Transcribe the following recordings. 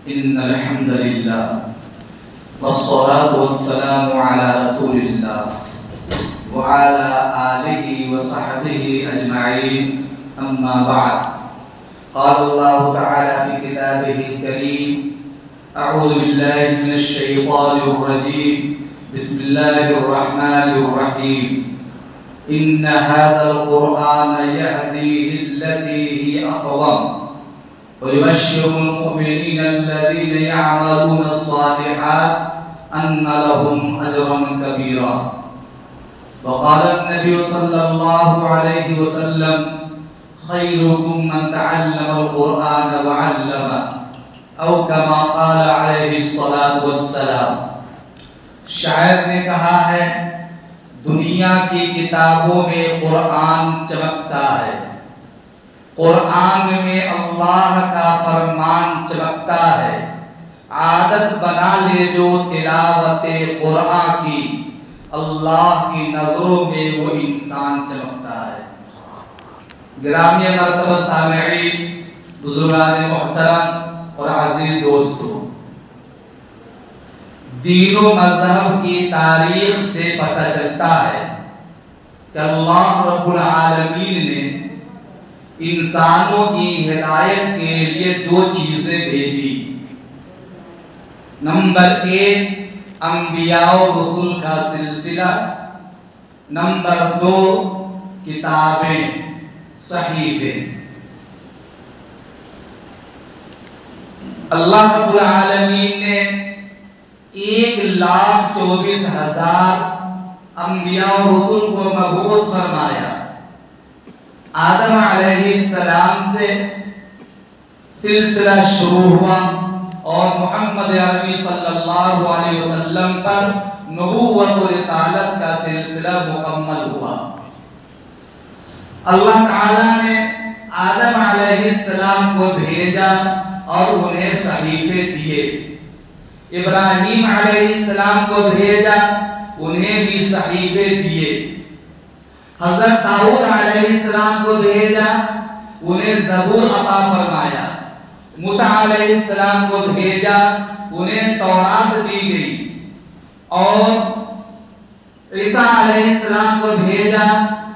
إن الحمد لله والصلاة والسلام على رسول الله وعلى آله وصحبه أجمعين أما بعد قال الله تعالى في كتابه الكريم أعوذ بالله من الشيطان الرجيم بسم الله الرحمن الرحيم إن هذا القرآن يهدي للتي هي أقوم ويبشر المؤمنين الذين يعملون الصالحات أن لهم أجرا كبيرا وقال النبي صلى الله عليه وسلم خيركم من تعلم القرآن وعلمه أو كما قال عليه الصلاة والسلام۔ شاعر نے کہا ہے دنیا کی کتابوں میں قرآن چمکتا ہے، قرآن میں اللہ کا فرمان چمکتا ہے، عادت بنا لے جو تلاوت قرآن کی، اللہ کی نظروں میں وہ انسان چمکتا ہے۔ گرامی مرتبہ سامعین، بزرگان محترم اور عزیز دوستو، دین و مذہب کی تاریخ سے پتہ چلتا ہے کہ اللہ رب العالمین نے انسانوں کی ہدایت کے لیے دو چیزیں بھیجی۔ نمبر ایک انبیاء و رسول کا سلسلہ، نمبر دو کتابیں، صحیفے۔ اللہ رب العالمین نے 1,24,000 انبیاء و رسول کو مبعوث فرمایا۔ آدم علیہ السلام سے سلسلہ شروع ہوا اور محمد عربی صلی اللہ علیہ وسلم پر نبوت و رسالت کا سلسلہ مکمل ہوا۔ اللہ تعالیٰ نے آدم علیہ السلام کو بھیجا اور انہیں صحیفے دیے، ابراہیم علیہ السلام کو بھیجا، انہیں بھی صحیفے دیے، حضرت داؤد علیہ السلام کو بھیجا، انہیں زبور عطا فرمایا، موسیٰ علیہ السلام کو بھیجا، انہیں تورات دی گئی، اور عیسیٰ علیہ السلام کو بھیجا،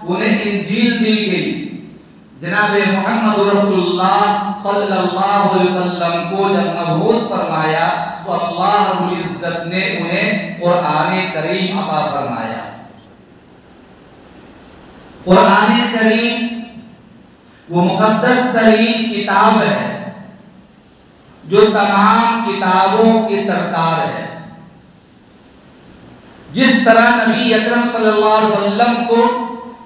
انہیں انجیل دی گئی۔ جناب محمد رسول اللہ صلی اللہ علیہ وسلم کو جب مبعوث فرمایا تو اللہ رب العزت نے انہیں قرآن کریم عطا فرمایا۔ قرآن کریم وہ مقدس ترین کتاب ہے جو تمام کتابوں کی سرکار ہے۔ جس طرح نبی اکرم صلی اللہ علیہ وسلم کو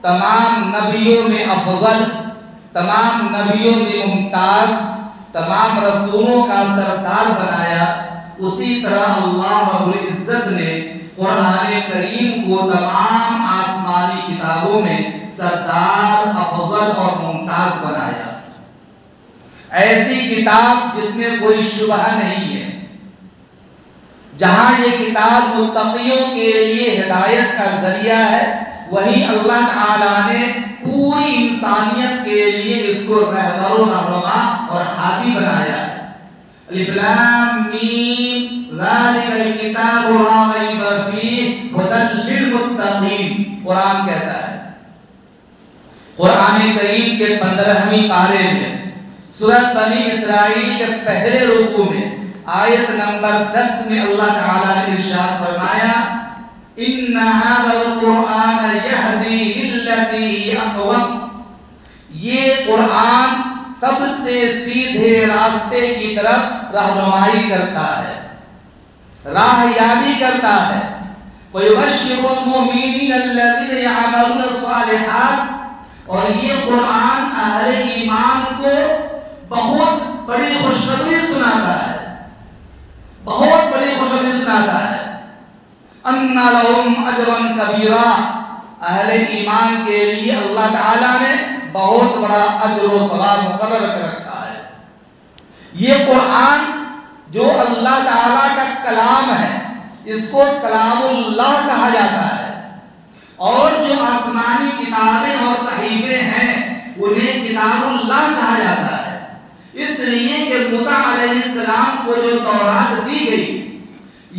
تمام نبیوں میں افضل، تمام نبیوں میں ممتاز، تمام رسولوں کا سردار بنایا، اسی طرح اللہ رب العزت نے قرآن کریم کو تمام آسمانی کتابوں میں سردار، افضل اور ممتاز بنایا۔ ایسی کتاب جس میں کوئی شبہ نہیں ہے، جہاں یہ کتاب متقیوں کے لیے ہدایت کا ذریعہ ہے، وہی اللہ تعالیٰ نے پوری انسانیت کے لیے اس کو رہبر و رہنما اور ہادی بنایا ہے۔ الف لام میم ذالک الکتاب لا ریب فیہ ھدی للمتقین، قرآن کہتا ہے۔ قرآن کریم کے 15ویں پارے میں سورہ بنی اسرائیل کے پہلے رکوع میں آیت نمبر 10 میں اللہ تعالیٰ نے ارشاد فرمایا ان ھذا القرآن یہدی للتی ہی اقوم، یہ قرآن سب سے سیدھے راستے کی طرف رہنمائی کرتا ہے، راہ یابی کرتا ہے۔ وَيُبَشِّرُ الْمُؤْمِنِينَ الَّذِينَ يَعْمَلُونَ الصَّالِحَاتِ، اور یہ قرآن اہل ایمان کو بہت بڑی خوشخبری سناتا ہے، بہت بڑی خوشخبری سناتا ہے۔ أَنَّ لَهُمْ أَجْرًا كَبِيرًا، اہل ایمان کے لیے اللہ تعالیٰ نے بہت بڑا اجر و ثواب مقرر کر رکھا ہے۔ یہ قرآن جو اللہ تعالیٰ کا کلام ہے، اس کو کلام اللہ کہا جاتا ہے، اور جو آسمانی کتابیں اور صحیفے ہیں انہیں کتاب اللہ کہا جاتا ہے۔ اس لیے کہ موسیٰ علیہ السلام کو جو تورات دی گئی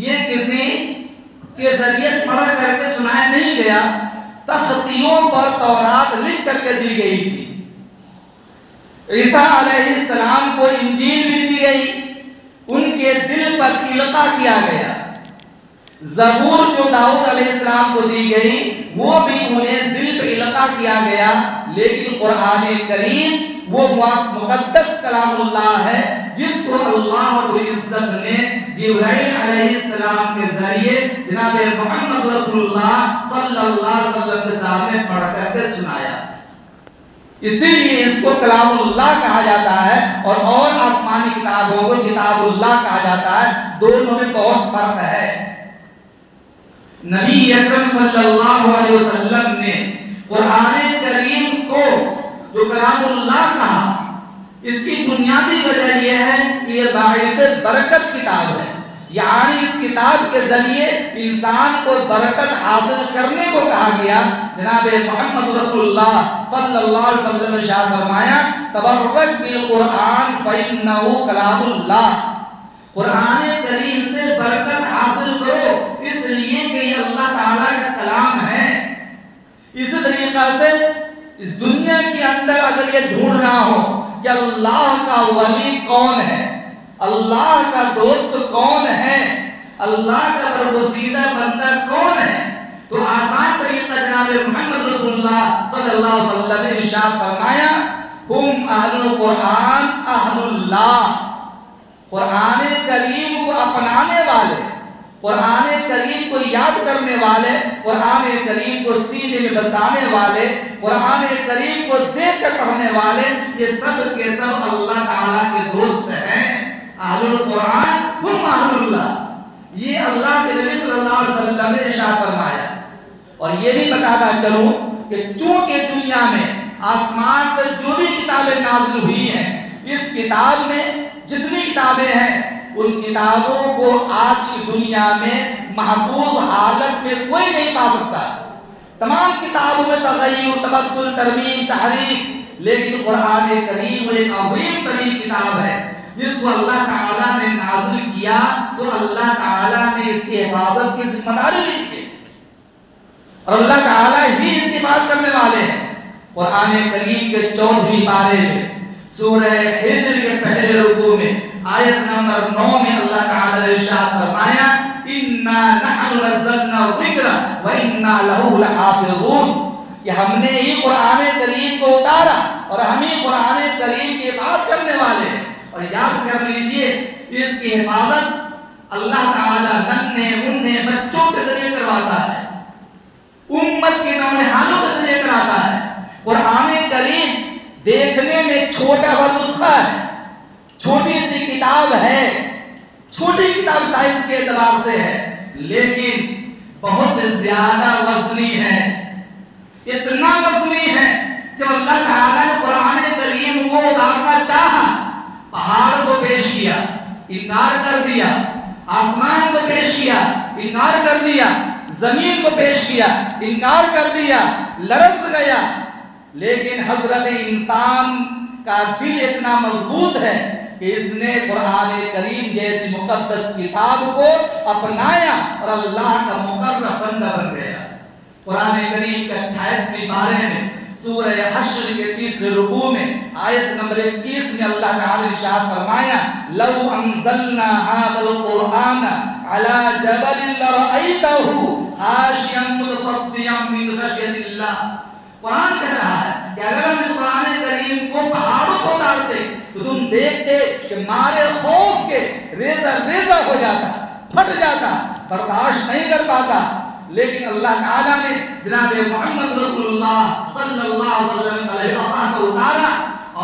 یہ کسی کے ذریعے پڑھ کر کے سنایا نہیں گیا، تختیوں پر تورات لکھ کر کے دی گئی تھی۔ عیسیٰ علیہ السلام کو انجیل بھی دی گئی، ان کے دل پر القاء کیا گیا۔ زبور جو داؤد علیہ السلام کو دی گئی وہ بھی انہیں دل پہ القاء کیا گیا، لیکن قرآن کریم وہ مقدس کلام اللہ ہے جس کو اللہ رب العزت نے جبرائیل علیہ السلام کے ذریعے جناب محمد رسول اللہ صلی اللہ علیہ وسلم کے سامنے پڑھ کر کے سنایا۔ اسی لیے اس کو کلام اللہ کہا جاتا ہے اور آسمانی کتابوں کو کتاب اللہ کہا جاتا ہے، دونوں میں بہت فرق ہے۔ نبی اکرم صلی اللہ علیہ وسلم نے قرآن کریم کو جو کلام اللہ کہا، اس کی بنیادی وجہ یہ ہے کہ یہ باعث برکت کتاب ہے، یعنی اس کتاب کے ذریعے انسان کو برکت حاصل کرنے کو کہا گیا۔ جناب محمد رسول اللہ صلی اللہ علیہ وسلم نے ارشاد فرمایا تبرک بالقرآن فإنہ کلام اللہ، قرآن کریم سے برکت حاصل کرو اس لیے کہ یہ اللہ تعالیٰ کا کلام ہے۔ اسی طریقہ سے اس دنیا کے اندر اگر یہ ڈھونڈنا ہو کہ اللہ کا ولی کون ہے، اللہ کا دوست کون ہے، اللہ کا برگزیدہ بندہ کون ہے، تو آسان طریقہ جناب محمد رسول اللہ صلی اللہ علیہ وسلم نے ارشاد فرمایا ہم اہل القرآن اہل اللہ، قرآن کریم کو اپنانے والے، قرآن کریم کو یاد کرنے والے، قرآن کریم کو سینے میں بسانے والے، قرآن کریم کو دیکھ کر پڑھنے والے، یہ سب کے سب اللہ تعالیٰ کے دوست ہیں۔ اہل القرآن ہم اہل اللہ، یہ اللہ کے نبی صلی اللہ علیہ وسلم نے ارشاد فرمایا۔ اور یہ بھی بتاتا چلوں کہ چونکہ دنیا میں آسمان پر جو بھی کتابیں نازل ہوئی ہیں، اس کتاب میں جتنی کتابیں ہیں ان کتابوں کو آج کی دنیا میں محفوظ حالت میں کوئی نہیں پا سکتا۔ تمام کتابوں میں تغیر، تبدل، ترمیم، تحریف، لیکن قرآن کریم ایک عظیم ترین کتاب ہے جس کو اللہ تعالیٰ نے نازل کیا تو اللہ تعالیٰ نے اس کی حفاظت کی ذمہ داری بھی دی اور اللہ تعالیٰ ہی اس کی حفاظت کرنے والے ہیں۔ قرآن کریم کے 14ویں پارے میں سورہ ہجر کے پہلے رکوع میں آیت نمبر 9 میں اللہ تعالیٰ نے ارشاد فرمایا اِنَّا نَحْنُ نَزَّلْنَا الذِّكْرَ وَإِنَّا لَهُ لَحَافِظُونَ، کہ ہم نے ہی قرآن کریم کو اتارا اور ہم ہی قرآن کریم کی حفاظت کرنے والے ہیں۔ اور یاد کر لیجئے اس کی حفاظت اللہ تعالیٰ ننھے منھے بچوں کے ذریعے کرواتا ہے، امت کے نونہالوں کے ذریعے کراتا ہے۔ قرآن کریم دیکھنے میں چھوٹا سا نسخہ ہے، چھوٹی سی کتاب ہے، چھوٹی کتاب سائز کے اعتبار سے ہے، لیکن بہت زیادہ وزنی ہے، اتنا وزنی ہے کہ اللہ تعالیٰ نے قرآن کریم کو اتارنا چاہا، پہاڑ کو پیش کیا، انکار کر دیا، آسمان کو پیش کیا، انکار کر دیا، زمین کو پیش کیا، انکار کر دیا، لرز گیا، لیکن حضرت انسان کا دل اتنا مضبوط ہے کہ اس نے قرآن کریم جیسی مقدس کتاب کو اپنایا اور اللہ کا مقرب بندہ بن گیا۔ قرآن کریم کے 28ویں پارے میں سورہ حشر کے 30ویں رکوع میں آیت نمبر 21 میں اللہ تعالی نے ارشاد فرمایا لو انزلنا هذا القرآن على جبل لرأيته خاشعا متصدعا من خشية الله۔ قرآن کہہ رہا ہے کہ اگر ہم اس قرآن کریم کو پہاڑوں کو اتارتے تو تم دیکھتے کہ مارے خوف کے ریزہ ریزہ ہو جاتا، پھٹ جاتا، برداشت نہیں کر پاتا، لیکن اللہ تعالیٰ نے جناب محمد رسول اللہ صلی اللہ علیہ وسلم علیہ وسلم کو اتارا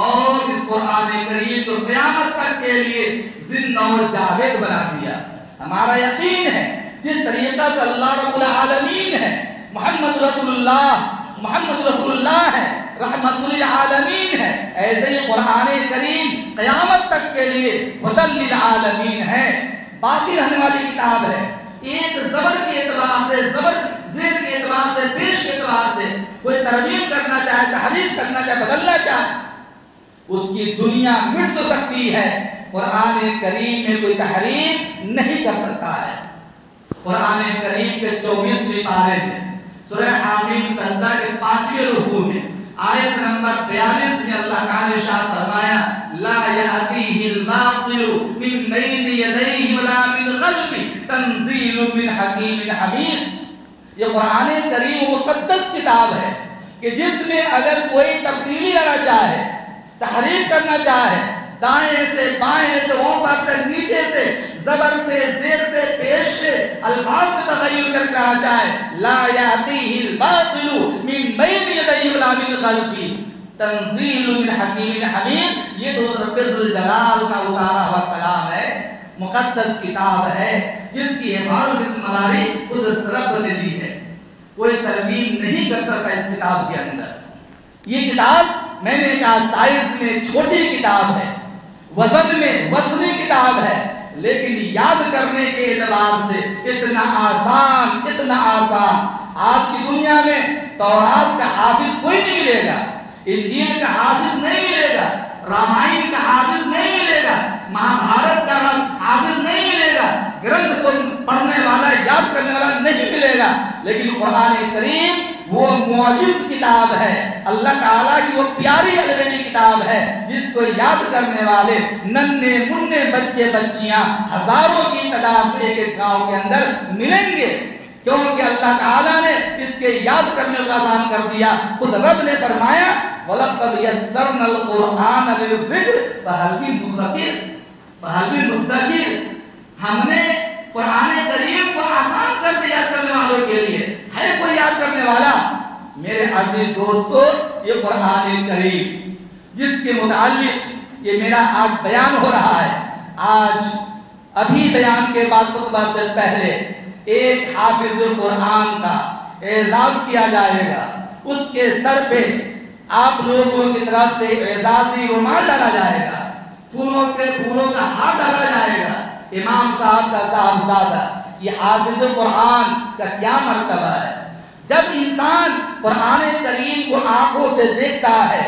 اور اس قرآن کریم کو قیامت تک کے لیے زندہ اور جاوید بنا دیا۔ ہمارا یقین ہے جس طریقہ سے اللہ رب العالمین ہے، محمد رسول اللہ ہے، رحمت للعالمین ہے، ایسے ہی قرآن کریم قیامت تک کے لیے ہدی للعالمین ہے، باقی رہنے والی کتاب ہے۔ ایک زبر کے اعتبار سے، زبر زیر کے اعتبار سے، پیش کے اعتبار سے کوئی ترمیم کرنا چاہے، تحریف کرنا چاہے، بدلنا چاہے اس کی دنیا مٹ تو سکتی ہے، قرآن کریم میں کوئی تحریف نہیں کر سکتا ہے۔ قرآن کریم کے 24ویں پارے میں سورہ حامیم سجدہ کے 5ویں رکوع میں آیت نمبر 42 میں اللہ تعالی نے ارشاد فرمایا لا یأتیہ الباطل من بین یدیہ ولا من خلفہ تنزیل من حکیم حمید۔ یہ قرآن کریم مقدس کتاب ہے کہ جس میں اگر کوئی تبدیلی لانا چاہے، تحریف کرنا چاہے، دائیں سے بائیں سے اوپر سے نیچے سے زبر سے زیر سے پیش سے الفاظ میں تغیر کر کے لانا چاہے، لا یأتیہ الباطل من بین یدیہ ولا من خلفہ تنزیل من حکیم حمید۔ یہ تو رب ذوالجلال کا اتارا ہوا کلام ہے، مقدس کتاب ہے جس کی حفاظت کی ذمہ داری خود رب نے لی ہے، کوئی ترمیم نہیں کر سکتا اس کتاب کے اندر۔ یہ کتاب میں نے کہا سائز میں چھوٹی کتاب ہے، وزن میں وزنی کتاب ہے، لیکن یاد کرنے کے اعتبار سے اتنا آسان، اتنا آسان۔ آج کی دنیا میں تورات کا حافظ کوئی نہیں ملے گا، انجیل کا حافظ نہیں ملے گا، رامائن کا حافظ نہیں ملے گا، مہابھارت کا حافظ نہیں ملے گا، گرنتھ کو پڑھنے والا یاد کرنے والا نہیں ملے گا، لیکن قرآن کریم وہ معجز کتاب ہے، اللہ تعالیٰ کی وہ پیاری الوداعی کتاب ہے جس کو یاد کرنے والے ننھے منھے بچے بچیاں ہزاروں کی تعداد ایک ایک گاؤں کے اندر ملیں گے، کیونکہ اللہ تعالیٰ نے اس کے یاد کرنے کو آسان کر دیا۔ خود رب نے فرمایا وَلَقَدْ يَسَّرْنَا الْقُرْآنَ لِلذِّكْرِ فَهَلْ مِن مُدَّكِرٍ۔ ہم نے قرآن کریم کو آسان کر دیا کرنے والوں کے لیے، ہے کوئی یاد کرنے والا؟ میرے عزیز دوستو، یہ قرآن کریم جس کے متعلق یہ میرا آج بیان ہو رہا ہے، آج ابھی بیان کے بعد خطبہ سے پہلے ایک حافظ قرآن کا اعزاز کیا جائے گا، اس کے سر پہ آپ لوگوں کی طرف سے اعزازی رومال ڈالا جائے گا، پھولوں کا ہار ڈالا جائے گا، امام صاحب کا صاحبزادہ۔ یہ حافظ قرآن کا کیا مرتبہ ہے؟ جب انسان قرآن کریم کو آنکھوں سے دیکھتا ہے،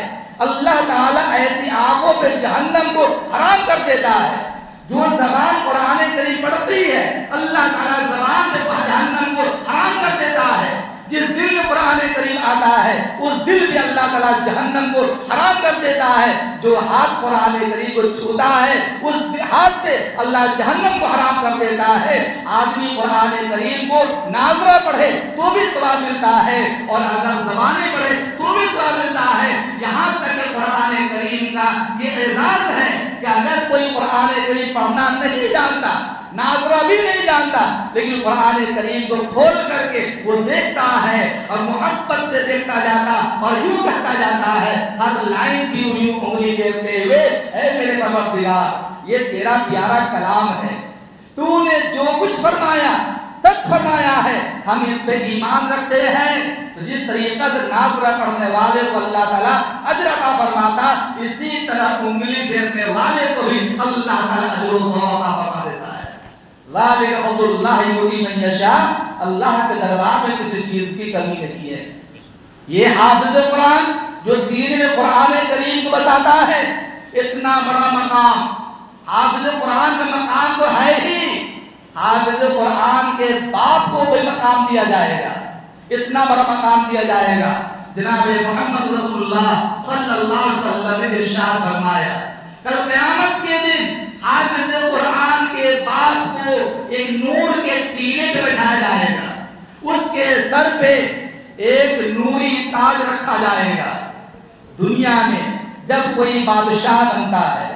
اللہ تعالیٰ ایسی آنکھوں پہ جہنم کو حرام کر دیتا ہے۔ جو زبان قرآن کریم پڑھتی ہے، اللہ تعالیٰ زبان پہ جہنم کو حرام کر دیتا ہے۔ جس دل میں قرآن کریم آتا ہے اس دل بھی اللہ تعالیٰ جہنم کو حرام کر دیتا ہے۔ جو ہاتھ قرآن کریم کو چھوتا ہے اس ہاتھ پہ اللہ جہنم کو حرام کر دیتا ہے۔ آدمی قرآن کریم کو ناظرہ پڑھے تو بھی ثواب ملتا ہے، اور اگر زبانیں پڑھے تو بھی ثواب ملتا ہے۔ یہاں تک کہ قرآن کریم کا یہ اعزاز ہے کہ اگر کوئی قرآن کریم پڑھنا نہیں جانتا، ناظرہ بھی نہیں جانتا، لیکن قرآن کریم کو کھول کر کے وہ دیکھتا ہے اور محبت سے دیکھتا جاتا اور یوں کہتا جاتا ہے ہر لائن بھی یوں انگلی دیکھتے ہوئے، اے میرے پروردگار یہ تیرا پیارا کلام ہے، تو نے جو کچھ فرمایا سچ فرمایا ہے، ہم اس پہ ایمان رکھتے ہیں۔ تو جس طریقہ سے ناظرہ پڑھنے والے کو اللہ تعالیٰ اجر عطا فرماتا، اسی طرح انگلی پھیرنے والے کو بھی اللہ تعالیٰ اجر و ثواب عطا فرما دیتا ہے۔ ذالک فضل اللہ یؤتی من یشاء، اللہ کے دربار میں کسی چیز کی کمی نہیں ہے۔ یہ حافظ قرآن جو سینے میں قرآن کریم کو بتاتا ہے، اتنا بڑا مقام، حافظ قرآن کا مقام تو ہے ہی، حافظ قرآن کے باپ کو بھی مقام دیا جائے گا، اتنا بڑا مقام دیا جائے گا۔ جناب محمد رسول اللہ صلی اللہ علیہ وسلم نے ارشاد فرمایا کل قیامت کے دن حافظ قرآن کے باپ کو ایک نور کے ٹیلے پہ بٹھایا جائے گا، اس کے سر پہ ایک نوری تاج رکھا جائے گا۔ دنیا میں جب کوئی بادشاہ بنتا ہے،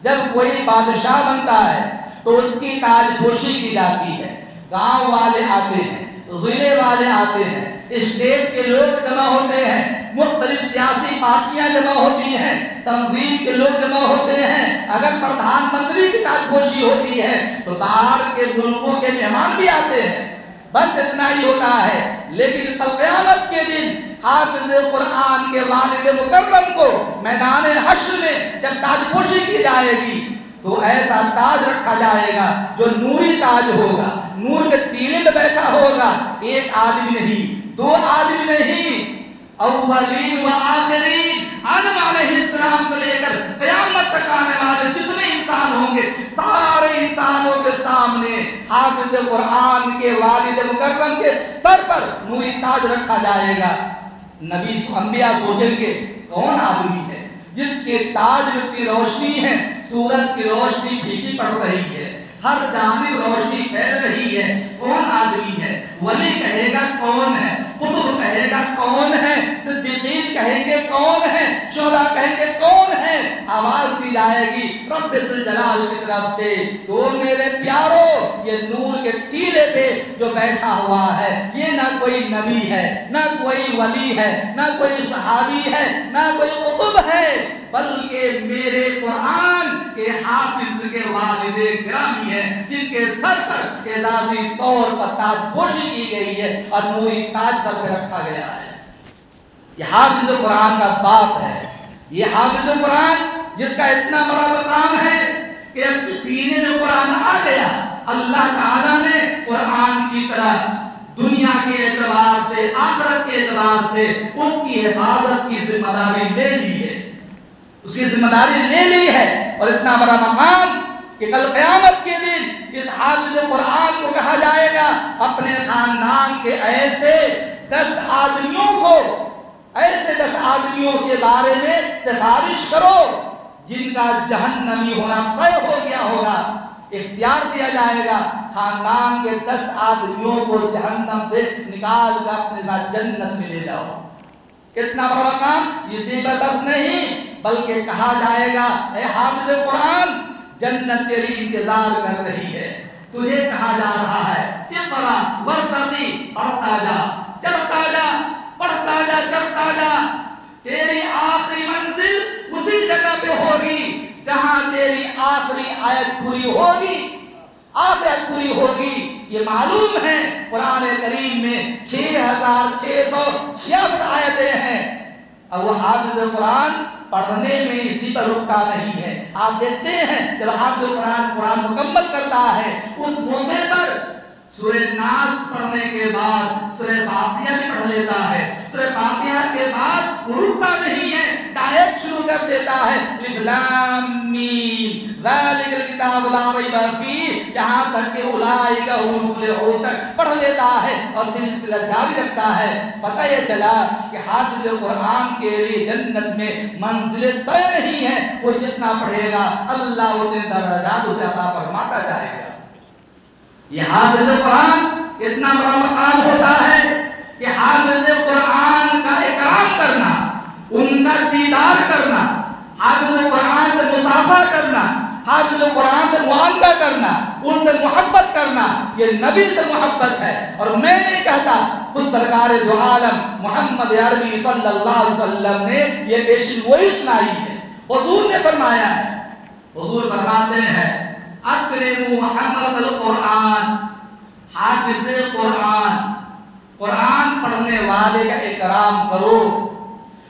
جب کوئی بادشاہ بنتا ہے تو اس کی تاج پوشی کی جاتی ہے، گاؤں والے آتے ہیں، ضلع والے آتے ہیں، اسٹیٹ کے لوگ جمع ہوتے ہیں، مختلف سیاسی پارٹیاں جمع ہوتی ہیں، تنظیم کے لوگ جمع ہوتے ہیں، اگر پردھان منتری کی تاج پوشی ہوتی ہے تو باہر کے ملکوں کے مہمان بھی آتے ہیں، بس اتنا ہی ہوتا ہے۔ لیکن کل قیامت کے دن حافظ قرآن کے والد مکرم کو میدان حشر میں جب تاج پوشی کی جائے گی تو ایسا تاج رکھا جائے گا جو نوری تاج ہوگا، نور کے ٹیلے پہ بیٹھا ہوگا، ایک آدمی نہیں، دو آدمی نہیں، اولین و آخرین، آدم علیہ السلام سے لے کر قیامت تک آنے والے جتنے انسان ہوں گے، سارے انسانوں کے سامنے حافظ قرآن کے والد مکرم کے سر پر نوری تاج رکھا جائے گا۔ نبی انبیاء سوچیں گے کون آدمی ہے جس کے تاج میں اتنی روشنی ہے، سورج کی روشنی پھیکی پڑ رہی ہے، ہر جانب روشنی پھیل رہی ہے، کون آدمی ہے؟ ولی کہے گا کون ہے، قطب کہے گا کون ہے، صدیقین کہیں گے کون ہے، شہداء کہیں گے کون ہے۔ آواز دی جائے گی رب ذوالجلال کی طرف سے، تو میرے پیارو یہ نور کے ٹیلے پہ جو بیٹھا ہوا ہے یہ نہ کوئی نبی ہے، نہ کوئی ولی ہے، نہ کوئی صحابی ہے، نہ کوئی قطب ہے، بلکہ میرے قرآن کے حافظ کے والد گرامی ہے، جن کے سر پر اعزازی طور پر تاج پوشی کی گئی ہے اور نوری تاج سر پہ رکھا گیا ہے۔ یہ حافظ قرآن کا باپ ہے، یہ حافظ قرآن جس کا اتنا بڑا مقام ہے کہ سینے میں قرآن آ گیا، اللہ تعالیٰ نے قرآن کی طرح دنیا کے اعتبار سے، آخرت کے اعتبار سے اس کی حفاظت کی ذمہ داری لے لی ہے، اس کی ذمہ داری لے لی ہے، اور اتنا بڑا مقام کہ کل قیامت کے دن اس حافظ قرآن کو کہا جائے گا اپنے خاندان کے ایسے 10 آدمیوں کو، ایسے 10 آدمیوں کے بارے میں سفارش کرو جن کا جہنمی ہونا طے ہو گیا ہوگا۔ اختیار دیا جائے گا خاندان کے 10 آدمیوں کو جہنم سے نکال کر اپنے ساتھ جنت میں لے جاؤ۔ کتنا بڑا مقام! اسی پر بس نہیں بلکہ کہا جائے گا اے حافظ قرآن جنت تیری انتظار کر رہی ہے، تجھے کہا جا رہا ہے اقرا ورتقی، پڑھتا جا، چڑھتا جا، پڑھتا جا، چڑھتا جا، تیری آخری منزل اسی جگہ پہ ہوگی جہاں تیری آخری آیت پوری ہوگی، آیت پوری ہوگی۔ یہ معلوم ہے قرآن کریم میں 6666 آیتیں ہیں، اور وہ حافظ قرآن پڑھنے میں اسی پر رکتا نہیں ہے۔ آپ دیکھتے ہیں جب حافظ قرآن مکمل کرتا ہے اس موقع پر سورہ ناس پڑھنے کے بعد سورہ فاتحہ بھی پڑھ لیتا ہے، سورہ فاتحہ کے بعد رکتا نہیں ہے، ڈائریکٹ شروع کر دیتا ہے الف لام میم ذالک الکتاب لا ریب فیہ، یہاں تک کہ اولئک هم المفلحون تک پڑھ لیتا ہے اور سلسلہ جاری رکھتا ہے۔ پتہ یہ چلا کہ حافظ قرآن کے لیے جنت میں منزل طے نہیں ہے، وہ جتنا پڑھے گا اللہ اتنے درجات اسے عطا فرماتا جائے گا۔ یہ حافظ قرآن اتنا بڑا مقام ہوتا ہے کہ حافظ قرآن کا اکرام کرنا، ان کا دیدار کرنا، حافظ قرآن سے مصافحہ کرنا، حافظ قرآن سے معاملہ کرنا، ان سے محبت کرنا، یہ نبی سے محبت ہے۔ اور میں نہیں کہتا، خود سرکار دو عالم محمد عربی صلی اللہ علیہ وسلم نے یہ پیشین وہی سنائی ہے۔ حضور نے فرمایا ہے، حضور فرماتے ہیں اکرموا حملۃ القرآن، حافظ قرآن، قرآن پڑھنے والے کا اکرام کرو۔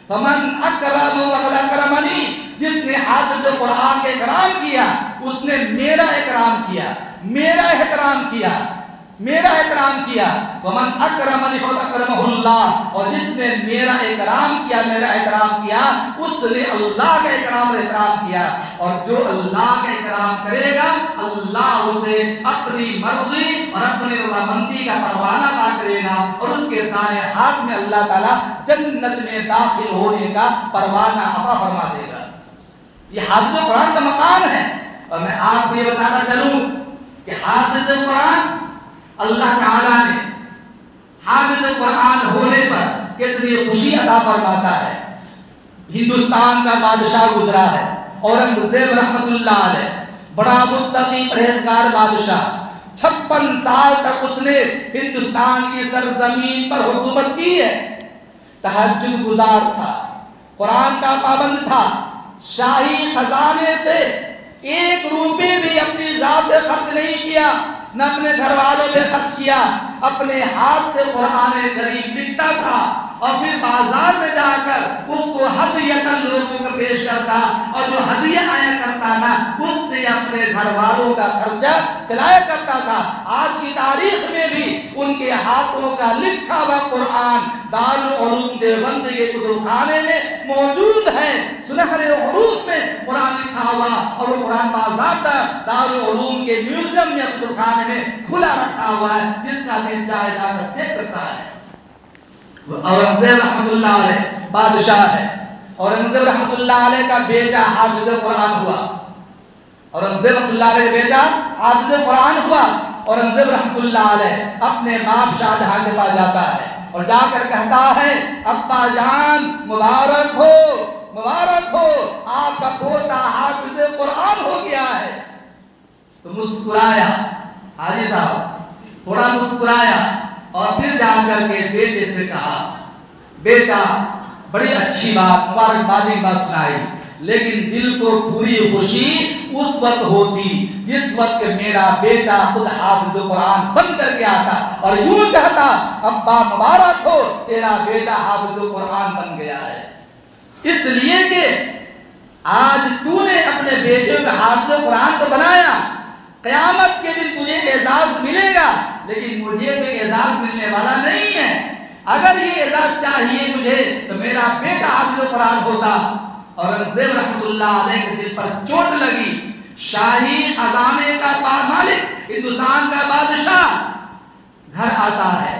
فمن اکرم وقد اکرمنی، جس نے حافظ قرآن کا اکرام کیا اس نے میرا اکرام کیا، میرا احترام کیا، میرا احترام کیا۔ ومن اکرمنی فقد اکرمہ اللہ، اور جس نے میرا اکرام کیا، میرا احترام کیا، اس نے اللہ کا اکرام اور احترام کیا۔ اور جو اللہ کا اکرام کرے گا اللہ اسے اپنی مرضی اور اپنی رضامندی کا پروانہ عطا کرے گا، اور اس کے دائیں ہاتھ میں اللہ تعالیٰ جنت میں داخل ہونے کا پروانہ عطا فرما دے گا۔ یہ حافظ قرآن کا مقام ہے۔ اور میں آپ کو یہ بتانا چلوں کہ حافظ قرآن اللہ تعالیٰ نے حافظ قرآن ہونے پر کتنی خوشی عطا فرماتا ہے۔ ہندوستان کا بادشاہ گزرا ہے اورنگزیب رحمت اللہ علیہ، بڑا متقی پرہیزگار بادشاہ، 56 سال تک اس نے ہندوستان کی سرزمین پر حکومت کی ہے۔ تہجد گزار تھا، قرآن کا پابند تھا، شاہی خزانے سے 1 روپے بھی اپنی ذات پہ خرچ نہیں کیا، نہ اپنے گھر والوں پہ خرچ کیا، اپنے ہاتھ سے قرآن کریم لکھتا تھا اور پھر بازار میں جا کر اس کو ہدیۃً لوگوں کو پیش کرتا اور جو ہدیہ آیا کرتا تھا اس سے اپنے گھر والوں کا خرچہ چلایا کرتا تھا۔ آج کی تاریخ میں بھی ان کے ہاتھوں کا لکھا ہوا قرآن دارالعلوم دیوبند کے کتب خانے میں موجود ہے۔ سنہرے حروف میں قرآن لکھا ہوا اور وہ قرآن باضابطہ دارالعلوم کے میوزیم یا کتب خانے میں کھلا رکھا ہوا ہے، جس کا دل چاہے جا کر دیکھ سکتا ہے۔ اورنگزیب رحمۃ اللہ علیہ بادشاہ ہے، اورنگزیب رحمۃ اللہ علیہ کا بیٹا حافظ قرآن ہوا، اورنگزیب رحمۃ اللہ علیہ کا بیٹا حافظ قرآن ہوا۔ اورنگزیب رحمۃ اللہ علیہ اپنے باپ شاہ جہاں کے پاس جاتا ہے اور جا کر کہتا ہے ابا جان مبارک ہو، مبارک ہو، آپ کا پوتا حافظ قرآن ہو گیا ہے۔ تو مسکرایا حاجی صاحب، تھوڑا مسکرایا اور پھر جا کر کے بیٹے سے کہا بیٹا بڑی اچھی بات، مبارکبادی بات سنائی، لیکن دل کو پوری خوشی اس وقت ہوتی جس وقت میرا بیٹا خود حافظ قرآن بن کر کے آتا اور یوں کہتا ابا مبارک ہو، تیرا بیٹا حافظ قرآن بن گیا ہے۔ اس لیے کہ آج تو نے اپنے بیٹے کو حافظ قرآن تو بنایا، قیامت کے دن تجھے اعزاز ملے گا، لیکن مجھے تو اعزاز ملنے والا نہیں ہے۔ اگر یہ اعزاز چاہیے مجھے تو میرا بیٹا حافظ قرآن ہوتا۔ اورنگزیب رحمۃ اللہ علیہ کے دل پر چوٹ لگی۔ شاہی خزانے کا مالک، ہندوستان کا بادشاہ گھر آتا ہے،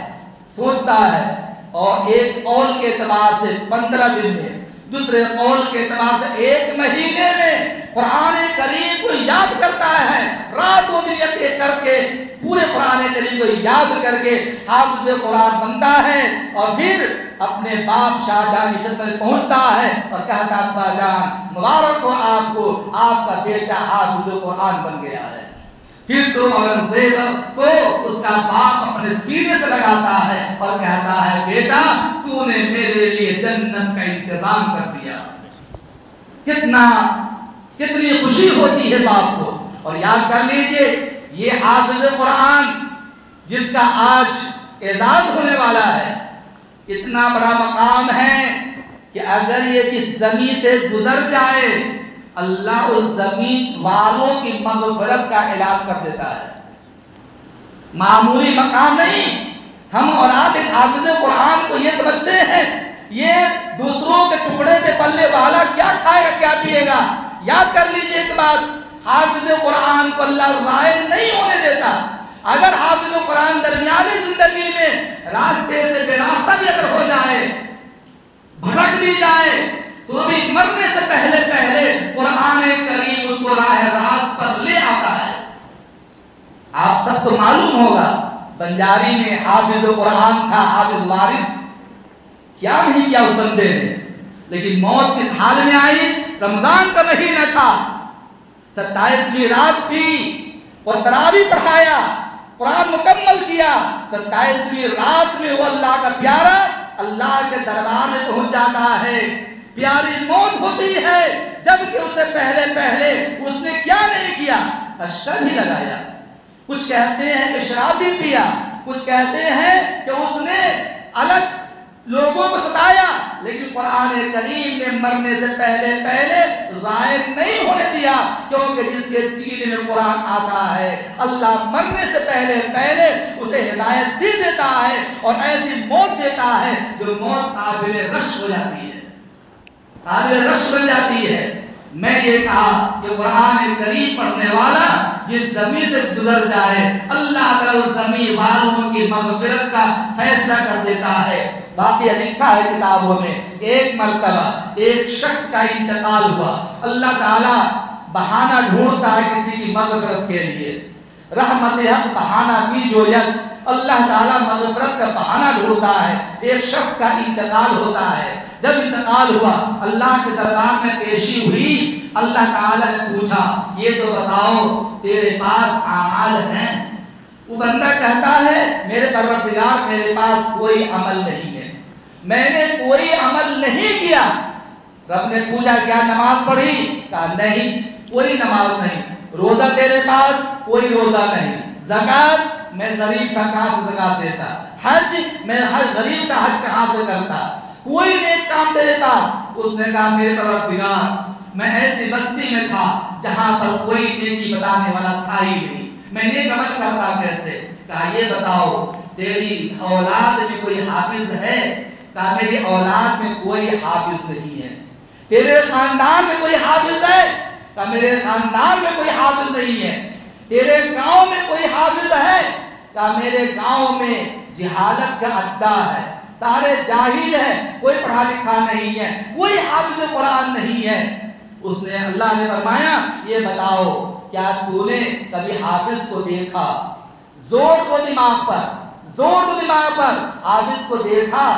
سوچتا ہے اور ایک قول کے اعتبار سے 15 دن میں، دوسرے قول کے اعتبار سے 1 مہینے میں قرآن کریم کو یاد کرتا ہے، رات و دن ایک ایک کر کے پورے قرآن کریم کو یاد کر کے حافظ قرآن بنتا ہے اور پھر اپنے باپ شاہ جہاں کی خدمت میں پہنچتا ہے اور کہتا ابا جان مبارک ہو آپ کو، آپ کا بیٹا حافظ قرآن بن گیا ہے۔ پھر تو اورنگزیب کو اس کا باپ اپنے سینے سے لگاتا ہے اور کہتا ہے بیٹا تو نے میرے لیے جنت کا انتظام کر دیا۔ کتنی خوشی ہوتی ہے باپ کو۔ اور یاد کر لیجئے یہ حافظ قرآن جس کا آج اعزاز ہونے والا ہے، اتنا بڑا مقام ہے کہ اگر یہ کس زمین سے گزر جائے اللہ اس زمین والوں کی مغفرت کا اعلان کر دیتا ہے۔ معمولی مقام نہیں۔ ہم اور آپ ایک حافظ قرآن کو یہ سمجھتے ہیں یہ دوسروں کے ٹکڑے کے پلے والا کیا کھائے گا کیا پیے گا۔ یاد کر لیجئے ایک بات، حافظ قرآن کو اللہ ضائع نہیں ہونے دیتا۔ اگر حافظ قرآن درمیانی زندگی میں راستے سے بے راستہ بھی اگر ہو جائے، بھٹک بھی جائے، تو بھی مرنے سے پہلے قرآن کریم اس کو راہ راست پر لے آتا ہے۔ آپ سب کو معلوم ہوگا بنجاری میں حافظ قرآن تھا، حافظ وارث، کیا نہیں کیا اس بندے نے، لیکن موت کس حال میں آئی؟ رمضان کا مہینہ تھا، 27ویں رات تھی اور تراویح پڑھایا، قرآن مکمل کیا۔ 27ویں رات میں وہ اللہ کا پیارا اللہ کے دربار میں پہنچ جاتا ہے، پیاری موت ہوتی ہے، جبکہ اس سے پہلے اس نے کیا نہیں کیا؟ اشتر بھی لگایا۔ کچھ کہتے ہیں کہ شراب بھی پیا، کچھ کہتے ہیں کہ اس نے الگ لوگوں کو ستایا، لیکن قرآن کریم نے مرنے سے پہلے ضائع نہیں ہونے دیا، کیونکہ جس کے سینے میں قرآن آتا ہے اللہ مرنے سے پہلے اسے ہدایت دے دیتا ہے اور ایسی موت دیتا ہے جو موت قابل رشک ہو جاتی ہے، قابل رشک بن جاتی ہے۔ میں یہ کہا کہ قرآن کریم پڑھنے والا جس زمین سے گزر جائے اللہ تعالیٰ اس زمین والوں کی مغفرت کا فیصلہ کر دیتا ہے۔ باقی لکھا ہے کتابوں میں ایک مرتبہ ایک شخص کا انتقال ہوا، اللہ تعالیٰ بہانہ ڈھونڈتا ہے کسی کی مغفرت کے لیے، رحمت حق بہانہ بھی جو یک، اللہ تعالیٰ مغفرت کا بہانہ ڈھونڈتا ہے۔ ایک شخص کا انتقال ہوتا ہے، جب انتقال ہوا اللہ کے دربار میں پیشی ہوئی، اللہ تعالیٰ نے پوچھا یہ تو بتاؤ تیرے پاس اعمال ہیں؟ وہ بندہ کہتا ہے میرے پروردگار میرے پاس کوئی عمل نہیں ہے، میں نے کوئی عمل نہیں کیا۔ رب نے پوچھا کیا نماز پڑھی؟ کہا نہیں، کوئی نماز نہیں۔ روزہ تیرے پاس؟ کوئی روزہ نہیں۔ زکوٰۃ؟ میں غریب کا کہاں سے زکات دیتا، حج میں ہر غریب کا حج کہاں سے کرتا، کوئی نیک کام دے دیتا۔ اس نے کہا میرے پروردگار میں ایسی بستی میں تھا جہاں پر کوئی نیکی بتانے والا تھا ہی نہیں، میں نیک عمل کرتا کیسے؟ کہا یہ بتاؤ تیری اولاد میں کوئی حافظ ہے؟ کہا میری اولاد میں کوئی حافظ نہیں ہے۔ تیرے خاندان میں کوئی حافظ ہے؟ کہا میرے خاندان میں کوئی حافظ نہیں ہے۔ تیرے گاؤں میں کوئی حافظ ہے؟ کہا میرے گاؤں میں جہالت کا اڈا ہے، سارے جاہل ہیں، کوئی پڑھا لکھا نہیں ہے، کوئی حافظ قرآن نہیں ہے۔ اس نے اللہ نے فرمایا یہ بتاؤ کیا تو نے کبھی حافظ کو دیکھا؟ زور کو دماغ پر، زور کو دماغ پر، حافظ کو دیکھا؟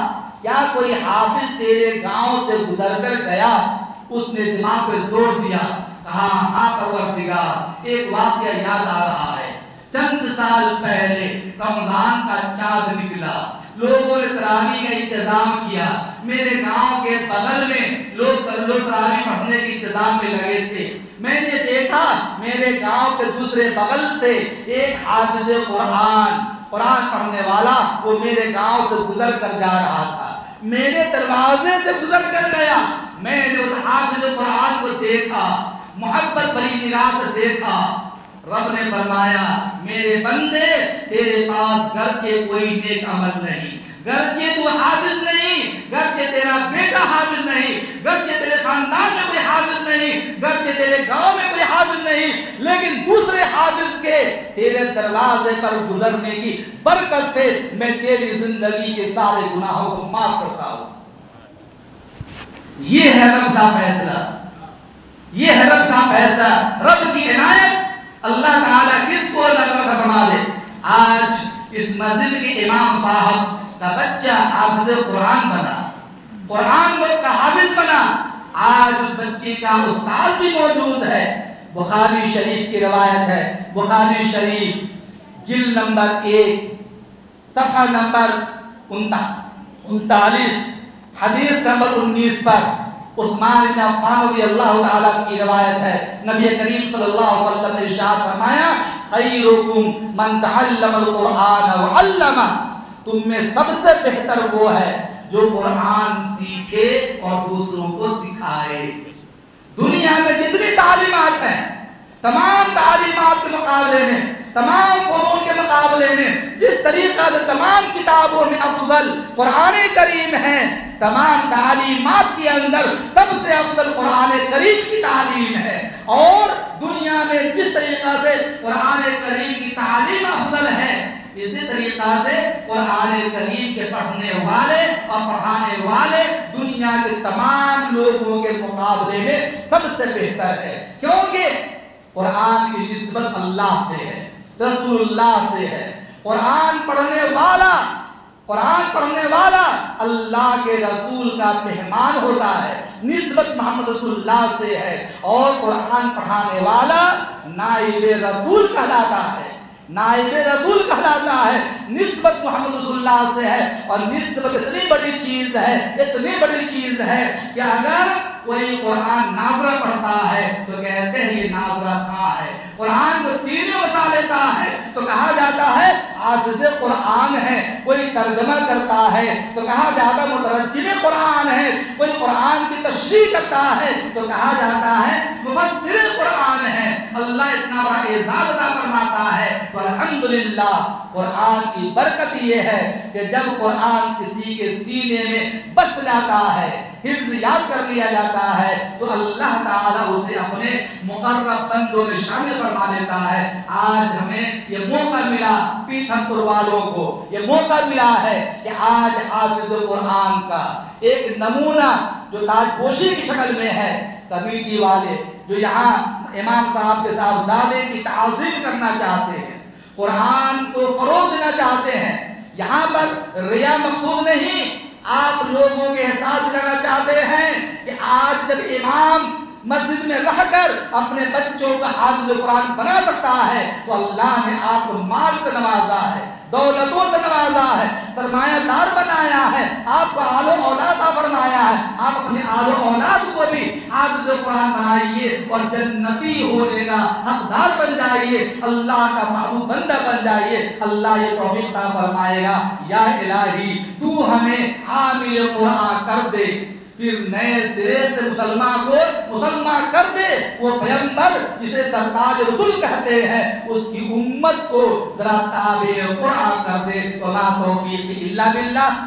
کیا کوئی حافظ تیرے گاؤں سے گزر کر گیا؟ اس نے دماغ پہ زور دیا، کہا ہاں پروردگار ایک واقعہ یاد آ رہا ہے، چند سال پہلے رمضان کا چاند نکلا، لوگوں نے تراویح کا انتظام کیا، میرے گاؤں کے بغل میں لوگ تراویح پڑھنے کے انتظام میں لگے تھے، میں نے دیکھا میرے گاؤں کے دوسرے بغل سے ایک حافظ قرآن پڑھنے والا وہ میرے گاؤں سے گزر کر جا رہا تھا، میرے دروازے سے گزر کر گیا، میں نے اس حافظ قرآن کو دیکھا، محبت بری نگاہ سے دیکھا۔ رب نے فرمایا میرے بندے تیرے پاس گرچہ کوئی نیک عمل نہیں، گرچہ تو حافظ نہیں، گرچہ تیرا بیٹا حافظ نہیں، گرچہ تیرے خاندان میں کوئی حافظ نہیں، گرچہ تیرے گاؤں میں کوئی حافظ نہیں، لیکن دوسرے حافظ کے تیرے دروازے پر گزرنے کی برکت سے میں تیری زندگی کے سارے گناہوں کو معاف کرتا ہوں۔ یہ ہے رب کا فیصلہ، یہ ہے رب کا فیصلہ، رب کی عنایت۔ اللہ تعالیٰ کس کو اللہ فرما دے۔ آج اس مسجد کے امام صاحب کا بچہ حافظ قرآن بنا، قرآن کا حافظ بنا، آج اس بچے کا استاد بھی موجود ہے۔ بخاری شریف کی روایت ہے، بخاری شریف جلد نمبر 1 صفحہ نمبر 39 حدیث نمبر 19 پر عثمان بن عفان رضی اللہ تعالیٰ کی روایت ہے، نبی کریم صلی اللہ علیہ وسلم نے ارشاد فرمایا خیرکم من تعلم القرآن وعلمہ، تم میں سب سے بہتر وہ ہے جو قرآن سیکھے اور دوسروں کو سکھائے۔ دنیا میں جتنی تعلیمات ہیں، تمام تعلیمات کے مقابلے میں، تمام فنون کے مقابلے میں جس طریقہ سے تمام کتابوں میں افضل قرآن کریم ہے، تمام تعلیمات کے اندر سب سے افضل قرآن کریم کی تعلیم ہے، اور دنیا میں جس طریقہ سے قرآن کریم کی تعلیم افضل ہے، اسی طریقہ سے قرآن کریم کے پڑھنے والے اور پڑھانے والے دنیا کے تمام لوگوں کے مقابلے میں سب سے بہتر ہے، کیونکہ قرآن کی نسبت اللہ سے ہے، رسول اللہ سے ہے۔ قرآن پڑھنے والا اللہ کے رسول کا مہمان ہوتا ہے، نسبت محمد رسول اللہ سے ہے، اور قرآن پڑھانے والا نائب رسول کہلاتا ہے، نائب رسول کہلاتا ہے، نسبت محمد رسول اللہ سے ہے، اور نسبت اتنی بڑی چیز ہے، اتنی بڑی چیز ہے کہ اگر کوئی قرآن ناظرہ پڑھتا ہے تو کہتے ہیں یہ ناظرہ خاں ہے، قرآن کو سینے بسا لیتا ہے تو کہا جاتا ہے حافظ قرآن ہے، کوئی ترجمہ کرتا ہے تو کہا جاتا ہے مترجم قرآن ہے، کوئی قرآن کی تشریح کرتا ہے تو کہا جاتا ہے مفسر قرآن ہے۔ اللہ اتنا بڑا اعزاز عطا فرماتا ہے، تو الحمدللہ قرآن کی برکت یہ ہے کہ جب قرآن کسی کے سینے میں بس جاتا ہے، حفظ یاد کر لیا جاتا ہے، تو اللہ تعالیٰ اسے اپنے مقرب بندوں میں شامل فرما لیتا ہے۔ آج ہمیں یہ موقع ملا، پیتھم پور والوں کو یہ موقع ملا ہے کہ آج حافظ قرآن کا ایک نمونہ جو تاج پوشی کی شکل میں ہے، کمیٹی والے جو یہاں امام صاحب کے صاحبزادے کی تعظیم کرنا چاہتے ہیں، قرآن کو فروغ دینا چاہتے ہیں، یہاں پر ریا مقصود نہیں، آپ لوگوں کے احساس دلانا چاہتے ہیں کہ آج جب امام مسجد میں رہ کر اپنے بچوں کا حافظ قرآن بنا سکتا ہے تو اللہ نے آپ کو مال سے نوازا ہے، دولتوں سے نوازا ہے، سرمایہ دار بنایا ہے، آپ کو آل و اولاد فرمایا ہے، آپ اپنے آل و اولاد کو بھی حافظ قرآن بنائیے اور جنتی ہونے کا حقدار بن جائیے، اللہ کا محبوب بندہ بن جائیے، اللہ یہ توفیق عطا فرمائے گا۔ یا الہی تو ہمیں حامل قرآن کر دے، پھر نئے سرے سے مسلمان کو مسلمان کر دے، وہ پیغمبر جسے سرتاج رسول کہتے ہیں اس کی امت کو ذرا تابع قرآن کر دے۔ وما توفیق الا باللہ۔